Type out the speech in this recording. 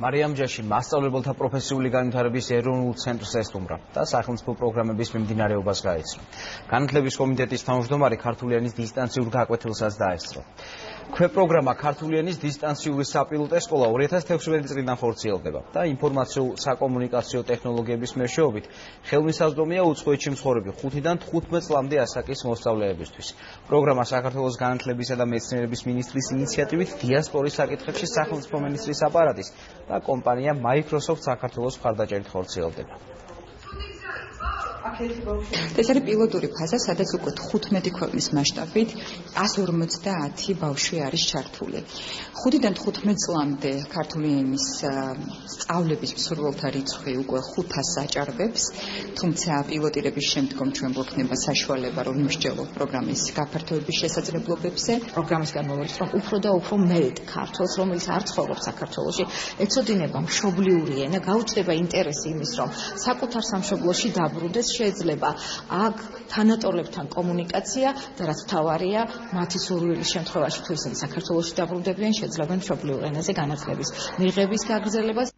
მარიამჯაში მასწავლებელთა პროფესიული განვითარების ეროვნულ ცენტრს ესტუმრა და სახელმწიფო პროგრამების მიმდინარეობას გაეცნო. განათლების კომიტეტის თავმჯდომარე ქართულიანის დისტანციურ გაკვეთილსაც დაესწრო. ქვეპროგრამა ქართულიანის დისტანციური საპილოტო სკოლა 2016 წლიდან ხორციელდება და ინფორმაციო-საკომუნიკაციო ტექნოლოგიების მეშვეობით ხელმისაწვდომია უცხოეთში მცხოვრები 5-დან 15 წლამდე ასაკის მოსწავლეებისთვის. პროგრამა საქართველოს განათლებისა და მეცნიერების მინისტრის ინიციატივით დიასპორის საკითხებში სახელმწიფო მინისტრის აპარატის და კომპანია Microsoft საქართველოს მხარდაჭერით ხორციელდება. ეს არის პილოტური ფაზა, სადაც უკვე 15 ქვეყნის მასშტაბით 150 ბავშვი არის ჩართული. 5-დან 15 წლამდე ქართული ენის სწავლების მსურველთა რიცხვი უკვე 500-ს აჭარბებს, თუმცა პილოტირების შემდგომ ჩვენ გვექნება საშუალება, რომ ვიმსჯელოთ პროგრამის გაფართოების შესაძლებლობებზე. პროგრამის განმავლობაში, რომ უფრო და უფრო მეტ ქართველს, რომელიც არ ცხოვრობს საქართველოში, ეცოდინება მშობლიური ენა, გაუჩნდება ინტერესი იმის, რომ საკუთარ სამშობლოში დაბრუნდეს, შეიძლება აქ თანატოლებთან კომუნიკაცია და რაც მთავარია, მათი სურვილის შემთხვევაში თუ ისინი საქართველოში დაბრუნდებიან, შეძლებენ მშობლიურ ენაზე განათლების მიღების გაგრძელებას.